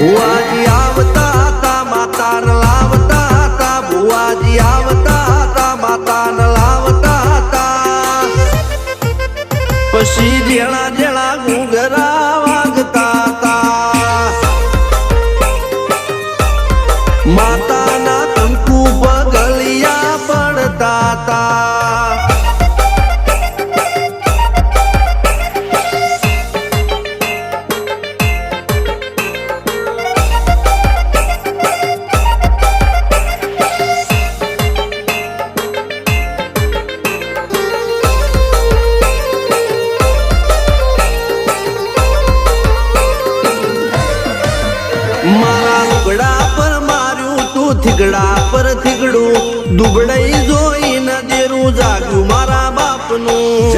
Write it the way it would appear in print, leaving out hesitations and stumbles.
ભુવાજી આવતા હતા માતાને લાવતા હતા ભુવાજી આવતા હતા માતાને લાવતા હતા પછી જેણા જેણા ઘૂંઘરા વાગતા હતા માતાના કંકુ પગલિયા પડતા હતા મારા લુગડા પર માર્યું તું થીગડા પર થીગડું દુબળઈ જોઈને દેરું જાગ્યું મારા બાપનું